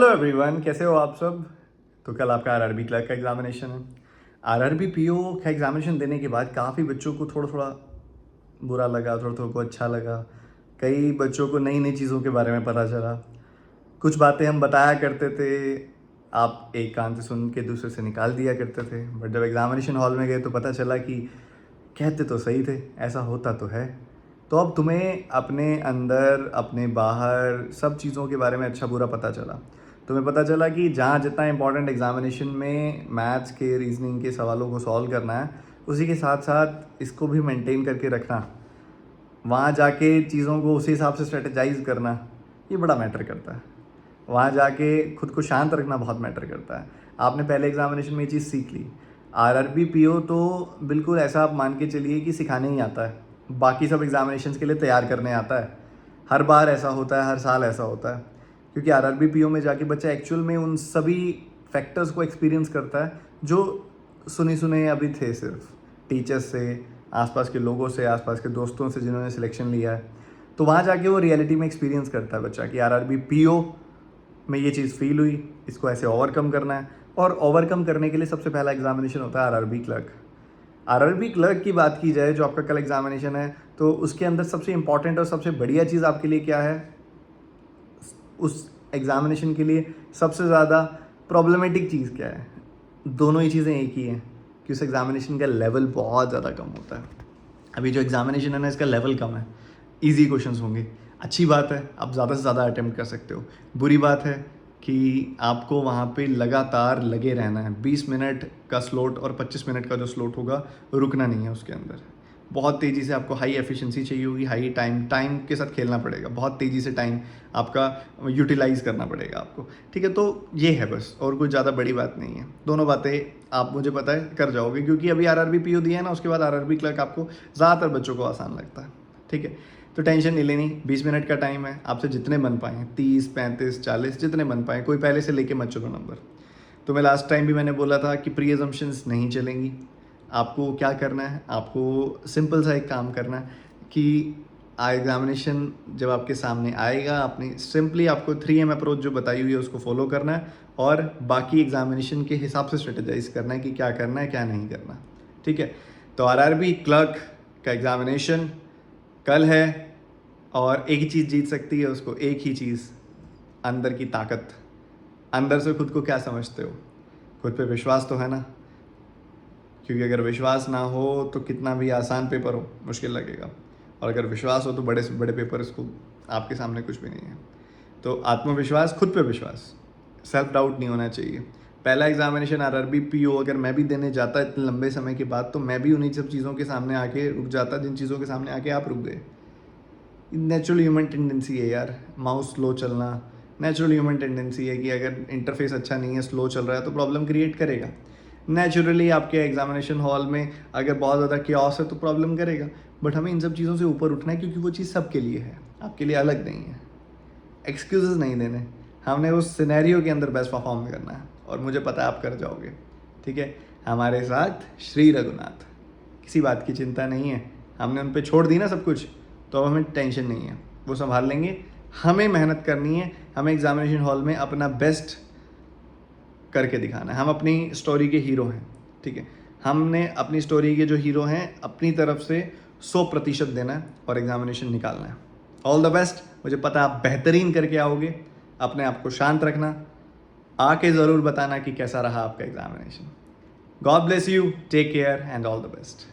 Hello everyone, कैसे हो आप सब। तो कल आपका आरआरबी क्लर्क का एग्जामिनेशन है। आरआरबी पीओ का एग्जामिनेशन देने के बाद काफ़ी बच्चों को थोड़ा थोड़ा बुरा लगा, थोड़ा थोड़ा को अच्छा लगा। कई बच्चों को नई नई चीज़ों के बारे में पता चला। कुछ बातें हम बताया करते थे, आप एक कान से सुन के दूसरे से निकाल दिया करते थे, बट जब एग्जामिनेशन हॉल में गए तो पता चला कि कहते तो सही थे, ऐसा होता तो है। तो अब तुम्हें अपने अंदर अपने बाहर सब चीज़ों के बारे में अच्छा बुरा पता चला। तुम्हें पता चला कि जहाँ जितना इंपॉर्टेंट एग्जामिनेशन में मैथ्स के रीजनिंग के सवालों को सॉल्व करना है, उसी के साथ साथ इसको भी मेंटेन करके रखना, वहाँ जाके चीज़ों को उसी हिसाब से स्ट्रेटेजाइज करना, ये बड़ा मैटर करता है। वहाँ जाके खुद को शांत रखना बहुत मैटर करता है। आपने पहले एग्जामिनेशन में ये चीज़ सीख ली। आरआरबी पीओ तो बिल्कुल ऐसा आप मान के चलिए कि सिखाने ही आता है, बाकी सब एग्जामिनेशंस के लिए तैयार करने आता है। हर बार ऐसा होता है, हर साल ऐसा होता है, क्योंकि आरआरबी पीओ में जाके बच्चा एक्चुअल में उन सभी फैक्टर्स को एक्सपीरियंस करता है जो सुने सुने अभी थे, सिर्फ टीचर्स से, आसपास के लोगों से, आसपास के दोस्तों से जिन्होंने सिलेक्शन लिया है। तो वहाँ जाके वो रियलिटी में एक्सपीरियंस करता है बच्चा कि आरआरबी पीओ में ये चीज़ फील हुई, इसको ऐसे ओवरकम करना है। और ओवरकम करने के लिए सबसे पहला एग्जामिनेशन होता है आरआरबी क्लर्क। आरआरबी क्लर्क की बात की जाए, जो आपका कल एग्जामिनेशन है, तो उसके अंदर सबसे इंपॉर्टेंट और सबसे बढ़िया चीज़ आपके लिए क्या है, उस एग्जामिनेशन के लिए सबसे ज़्यादा प्रॉब्लमेटिक चीज़ क्या है? दोनों ही चीज़ें एक ही हैं कि उस एग्जामिनेशन का लेवल बहुत ज़्यादा कम होता है। अभी जो एग्जामिनेशन है ना, इसका लेवल कम है, इजी क्वेश्चंस होंगे। अच्छी बात है, आप ज़्यादा से ज़्यादा अटेम्प्ट कर सकते हो। बुरी बात है कि आपको वहाँ पे लगातार लगे रहना है। 20 मिनट का स्लॉट और 25 मिनट का जो स्लॉट होगा, रुकना नहीं है उसके अंदर। बहुत तेज़ी से आपको हाई एफिशिएंसी चाहिए होगी, हाई टाइम के साथ खेलना पड़ेगा, बहुत तेज़ी से टाइम आपका यूटिलाइज़ करना पड़ेगा आपको। ठीक है, तो ये है बस, और कोई ज़्यादा बड़ी बात नहीं है। दोनों बातें आप, मुझे पता है, कर जाओगे, क्योंकि अभी आरआरबी पीओ दिया है ना, उसके बाद आरआरबी क्लर्क आपको ज़्यादातर बच्चों को आसान लगता है। ठीक है, तो टेंशन नहीं लेनी। 20 मिनट का टाइम है, आपसे जितने बन पाएँ, 30, 35, 40, जितने बन पाएँ, कोई पहले से लेके मत चलो नंबर। तो मैं लास्ट टाइम भी मैंने बोला था कि प्री एजम्पशंस नहीं चलेंगी। आपको क्या करना है, आपको सिंपल सा एक काम करना है कि एग्जामिनेशन जब आपके सामने आएगा, आपने सिंपली आपको 3M अप्रोच जो बताई हुई है उसको फॉलो करना है, और बाकी एग्जामिनेशन के हिसाब से स्ट्रेटेजाइज करना है कि क्या करना है क्या नहीं करना। ठीक है, तो आरआरबी क्लर्क का एग्जामिनेशन कल है, और एक ही चीज़ जीत सकती है उसको, एक ही चीज़, अंदर की ताकत। अंदर से खुद को क्या समझते हो, खुद पे विश्वास तो है ना, क्योंकि अगर विश्वास ना हो तो कितना भी आसान पेपर हो मुश्किल लगेगा, और अगर विश्वास हो तो बड़े से बड़े पेपर इसको आपके सामने कुछ भी नहीं है। तो आत्मविश्वास, खुद पे विश्वास, सेल्फ डाउट नहीं होना चाहिए। पहला एग्जामिनेशन आरआरबी पीओ अगर मैं भी देने जाता इतने लंबे समय के बाद, तो मैं भी उन्हीं सब चीज़ों के सामने आके रुक जाता जिन चीज़ों के सामने आके आप रुक गए। नेचुरल ह्यूमन टेंडेंसी है यार, माउस स्लो चलना नेचुरल ह्यूमन टेंडेंसी है कि अगर इंटरफेस अच्छा नहीं है, स्लो चल रहा है, तो प्रॉब्लम क्रिएट करेगा। नेचुरली आपके एग्जामिनेशन हॉल में अगर बहुत ज़्यादा क्योस है तो प्रॉब्लम करेगा, बट हमें इन सब चीज़ों से ऊपर उठना है, क्योंकि वो चीज़ सबके लिए है, आपके लिए अलग नहीं है। एक्सक्यूजेस नहीं देने, हमने उस सिनेरियो के अंदर बेस्ट परफॉर्म करना है, और मुझे पता है आप कर जाओगे। ठीक है, हमारे साथ श्री रघुनाथ, किसी बात की चिंता नहीं है। हमने उन पे छोड़ दी ना सब कुछ, तो अब हमें टेंशन नहीं है, वो संभाल लेंगे। हमें मेहनत करनी है, हमें एग्जामिनेशन हॉल में अपना बेस्ट करके दिखाना है। हम अपनी स्टोरी के हीरो हैं। ठीक है, हमने अपनी स्टोरी के जो हीरो हैं अपनी तरफ से 100% देना है और एग्जामिनेशन निकालना है। ऑल द बेस्ट, मुझे पता है आप बेहतरीन करके आओगे। अपने आप को शांत रखना, आके ज़रूर बताना कि कैसा रहा आपका examination. God bless you, take care and all the best.